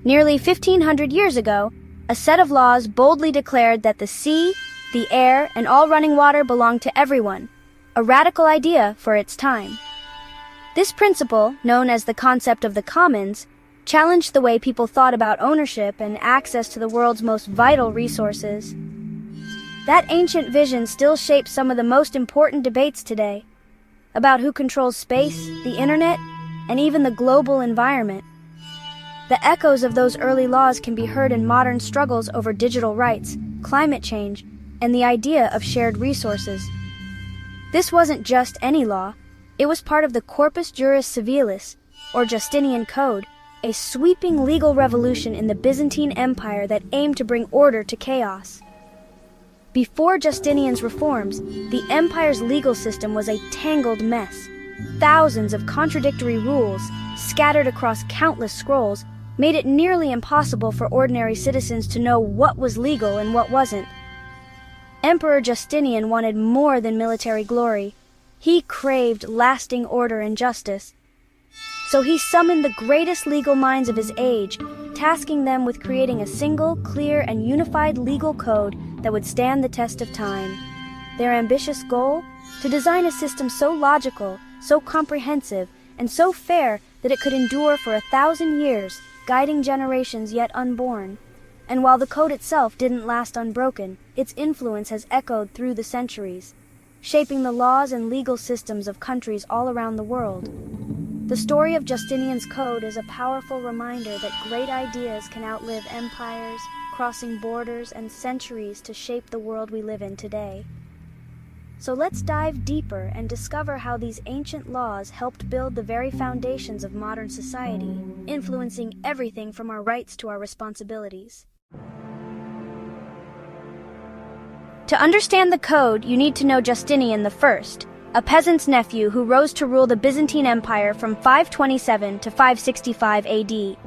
Nearly 1,500 years ago, a set of laws boldly declared that the sea, the air, and all running water belonged to everyone, a radical idea for its time. This principle, known as the concept of the commons, challenged the way people thought about ownership and access to the world's most vital resources. That ancient vision still shapes some of the most important debates today, about who controls space, the internet, and even the global environment. The echoes of those early laws can be heard in modern struggles over digital rights, climate change, and the idea of shared resources. This wasn't just any law, it was part of the Corpus Juris Civilis, or Justinian Code, a sweeping legal revolution in the Byzantine Empire that aimed to bring order to chaos. Before Justinian's reforms, the empire's legal system was a tangled mess. Thousands of contradictory rules, scattered across countless scrolls, made it nearly impossible for ordinary citizens to know what was legal and what wasn't. Emperor Justinian wanted more than military glory. He craved lasting order and justice. So he summoned the greatest legal minds of his age, tasking them with creating a single, clear, and unified legal code that would stand the test of time. Their ambitious goal? To design a system so logical, so comprehensive, and so fair that it could endure for 1,000 years, guiding generations yet unborn. And while the code itself didn't last unbroken, its influence has echoed through the centuries, shaping the laws and legal systems of countries all around the world. The story of Justinian's Code is a powerful reminder that great ideas can outlive empires, crossing borders and centuries to shape the world we live in today. So let's dive deeper and discover how these ancient laws helped build the very foundations of modern society, influencing everything from our rights to our responsibilities. To understand the code, you need to know Justinian I, a peasant's nephew who rose to rule the Byzantine Empire from 527 to 565 AD.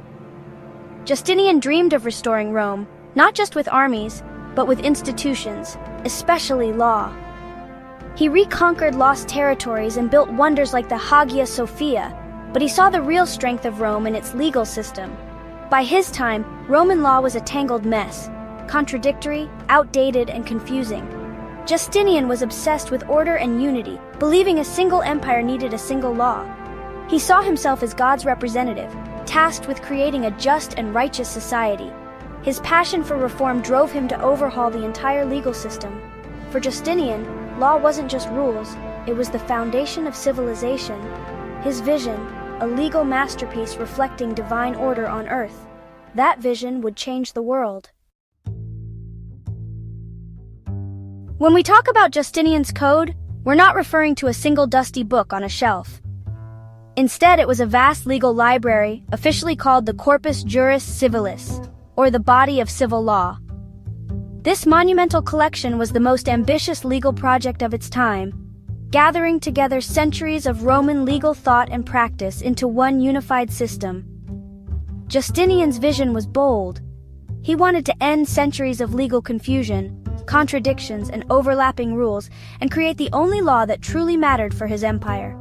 Justinian dreamed of restoring Rome, not just with armies, but with institutions, especially law. He reconquered lost territories and built wonders like the Hagia Sophia, but he saw the real strength of Rome in its legal system. By his time, Roman law was a tangled mess, contradictory, outdated, and confusing. Justinian was obsessed with order and unity, believing a single empire needed a single law. He saw himself as God's representative, tasked with creating a just and righteous society. His passion for reform drove him to overhaul the entire legal system. For Justinian, law wasn't just rules, it was the foundation of civilization. His vision, a legal masterpiece reflecting divine order on earth. That vision would change the world. When we talk about Justinian's Code, we're not referring to a single dusty book on a shelf. Instead, it was a vast legal library, officially called the Corpus Juris Civilis, or the body of civil law. This monumental collection was the most ambitious legal project of its time, gathering together centuries of Roman legal thought and practice into one unified system. Justinian's vision was bold. He wanted to end centuries of legal confusion, contradictions, and overlapping rules, and create the only law that truly mattered for his empire.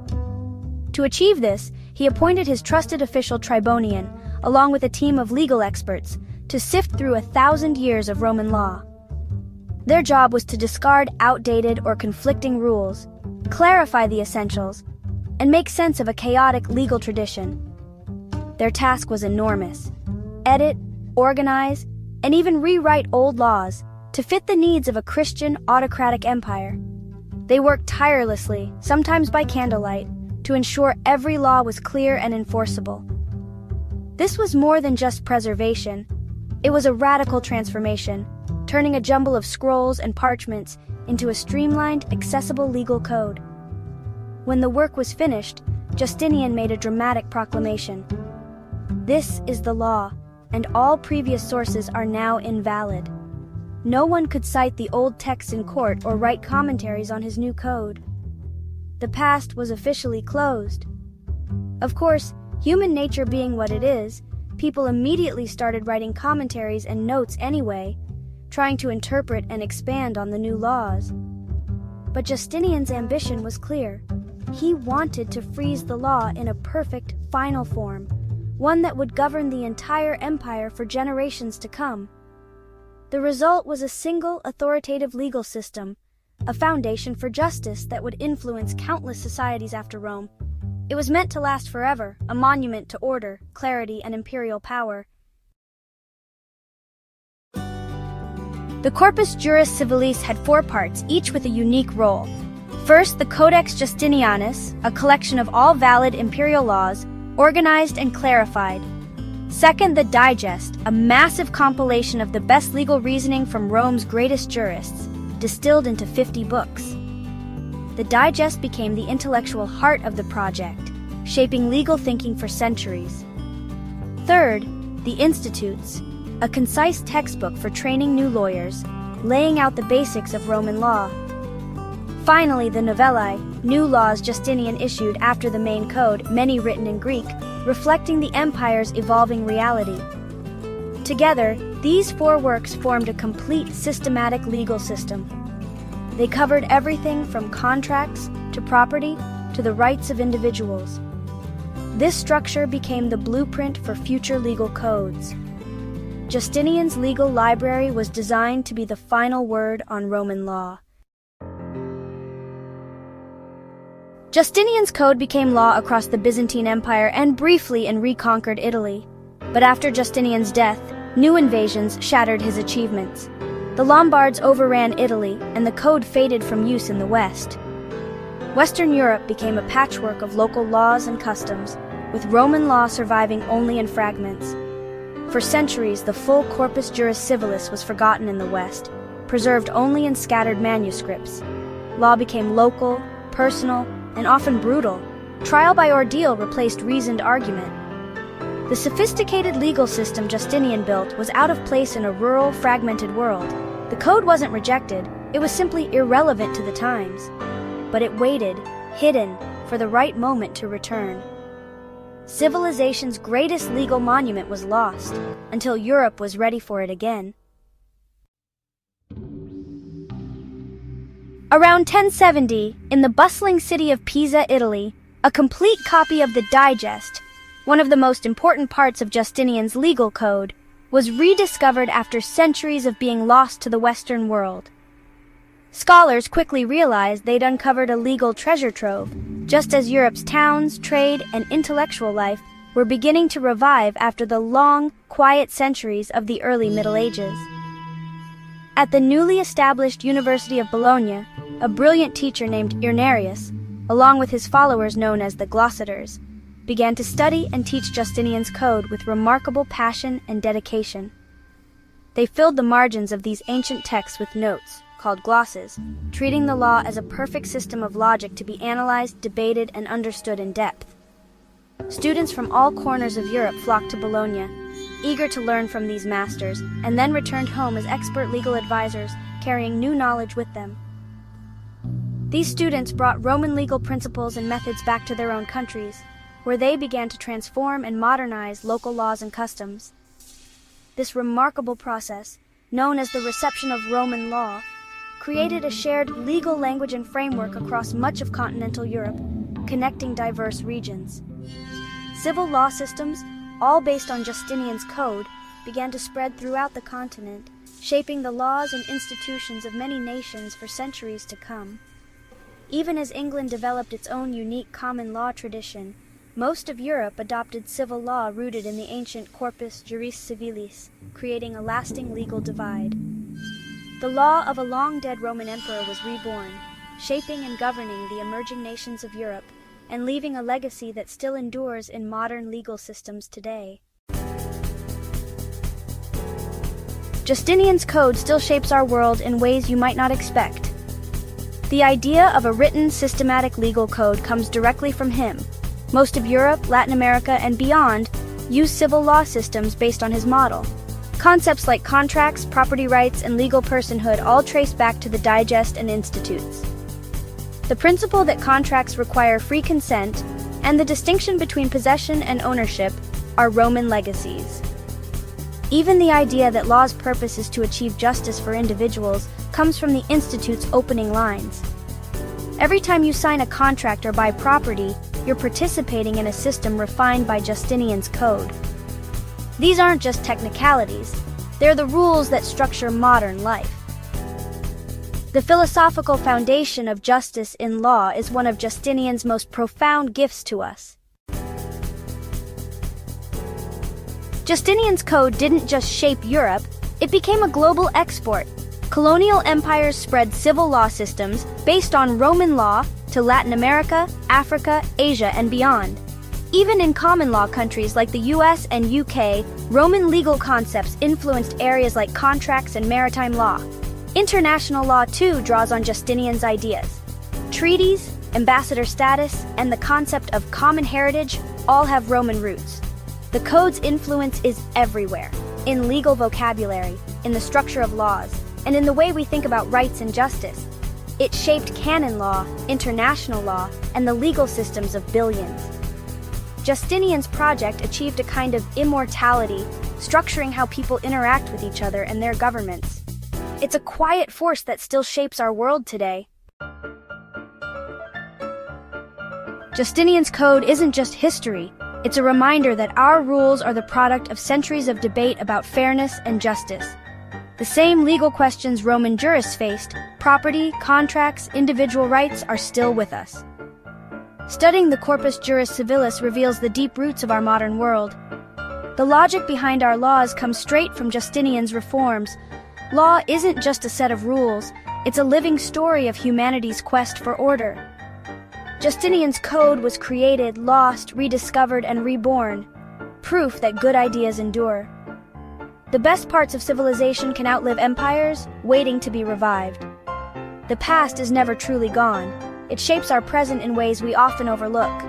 To achieve this, he appointed his trusted official Tribonian, along with a team of legal experts, to sift through 1,000 years of Roman law. Their job was to discard outdated or conflicting rules, clarify the essentials, and make sense of a chaotic legal tradition. Their task was enormous: edit, organize, and even rewrite old laws to fit the needs of a Christian autocratic empire. They worked tirelessly, sometimes by candlelight, to ensure every law was clear and enforceable. This was more than just preservation. It was a radical transformation, turning a jumble of scrolls and parchments into a streamlined, accessible legal code. When the work was finished, Justinian made a dramatic proclamation. "This is the law, and all previous sources are now invalid." No one could cite the old texts in court or write commentaries on his new code. The past was officially closed. Of course, human nature being what it is, people immediately started writing commentaries and notes anyway, trying to interpret and expand on the new laws. But Justinian's ambition was clear. He wanted to freeze the law in a perfect, final form, one that would govern the entire empire for generations to come. The result was a single authoritative legal system, a foundation for justice that would influence countless societies after Rome. It was meant to last forever, a monument to order, clarity, and imperial power. The Corpus Juris Civilis had 4 parts, each with a unique role. First, the Codex Justinianus, a collection of all valid imperial laws, organized and clarified. Second, the Digest, a massive compilation of the best legal reasoning from Rome's greatest jurists, distilled into 50 books. The Digest became the intellectual heart of the project, shaping legal thinking for centuries. Third, the Institutes, a concise textbook for training new lawyers, laying out the basics of Roman law. Finally, the Novellae, new laws Justinian issued after the main code, many written in Greek, reflecting the empire's evolving reality. Together, these 4 works formed a complete systematic legal system. They covered everything from contracts to property to the rights of individuals. This structure became the blueprint for future legal codes. Justinian's legal library was designed to be the final word on Roman law. Justinian's Code became law across the Byzantine Empire and briefly in reconquered Italy. But after Justinian's death, new invasions shattered his achievements. The Lombards overran Italy, and the code faded from use in the West. Western Europe became a patchwork of local laws and customs, with Roman law surviving only in fragments. For centuries, the full Corpus Juris Civilis was forgotten in the West, preserved only in scattered manuscripts. Law became local, personal, and often brutal. Trial by ordeal replaced reasoned argument. The sophisticated legal system Justinian built was out of place in a rural, fragmented world. The code wasn't rejected, it was simply irrelevant to the times. But it waited, hidden, for the right moment to return. Civilization's greatest legal monument was lost, until Europe was ready for it again. Around 1070, in the bustling city of Pisa, Italy, a complete copy of the Digest, one of the most important parts of Justinian's legal code, was rediscovered after centuries of being lost to the Western world. Scholars quickly realized they'd uncovered a legal treasure trove, just as Europe's towns, trade, and intellectual life were beginning to revive after the long, quiet centuries of the early Middle Ages. At the newly established University of Bologna, a brilliant teacher named Irnerius, along with his followers known as the Glossators, began to study and teach Justinian's Code with remarkable passion and dedication. They filled the margins of these ancient texts with notes, called glosses, treating the law as a perfect system of logic to be analyzed, debated, and understood in depth. Students from all corners of Europe flocked to Bologna, eager to learn from these masters, and then returned home as expert legal advisors, carrying new knowledge with them. These students brought Roman legal principles and methods back to their own countries, where they began to transform and modernize local laws and customs. This remarkable process, known as the reception of Roman law, created a shared legal language and framework across much of continental Europe, connecting diverse regions. Civil law systems, all based on Justinian's Code, began to spread throughout the continent, shaping the laws and institutions of many nations for centuries to come. Even as England developed its own unique common law tradition, most of Europe adopted civil law rooted in the ancient Corpus Juris Civilis, creating a lasting legal divide. The law of a long-dead Roman emperor was reborn, shaping and governing the emerging nations of Europe, and leaving a legacy that still endures in modern legal systems today. Justinian's Code still shapes our world in ways you might not expect. The idea of a written, systematic legal code comes directly from him. Most of Europe, Latin America, and beyond use civil law systems based on his model. Concepts like contracts, property rights, and legal personhood all trace back to the Digest and Institutes. The principle that contracts require free consent and the distinction between possession and ownership are Roman legacies. Even the idea that law's purpose is to achieve justice for individuals comes from the Institute's opening lines. Every time you sign a contract or buy property, you're participating in a system refined by Justinian's Code. These aren't just technicalities, they're the rules that structure modern life. The philosophical foundation of justice in law is one of Justinian's most profound gifts to us. Justinian's Code didn't just shape Europe, it became a global export. Colonial empires spread civil law systems based on Roman law to Latin America, Africa, Asia, and beyond. Even in common law countries like the US and UK, Roman legal concepts influenced areas like contracts and maritime law. International law too draws on Justinian's ideas. Treaties, ambassador status, and the concept of common heritage all have Roman roots. The Code's influence is everywhere, in legal vocabulary, in the structure of laws, and in the way we think about rights and justice. It shaped canon law, international law, and the legal systems of billions. Justinian's project achieved a kind of immortality, structuring how people interact with each other and their governments. It's a quiet force that still shapes our world today. Justinian's Code isn't just history, it's a reminder that our rules are the product of centuries of debate about fairness and justice. The same legal questions Roman jurists faced, property, contracts, individual rights, are still with us. Studying the corpus juris civilis reveals the deep roots of our modern world. The logic behind our laws comes straight from Justinian's reforms. Law isn't just a set of rules, it's a living story of humanity's quest for order. Justinian's Code was created, lost, rediscovered, and reborn, proof that good ideas endure. The best parts of civilization can outlive empires, waiting to be revived. The past is never truly gone. It shapes our present in ways we often overlook.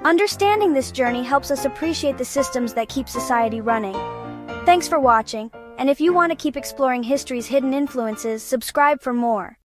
Understanding this journey helps us appreciate the systems that keep society running. Thanks for watching, and if you want to keep exploring history's hidden influences, subscribe for more.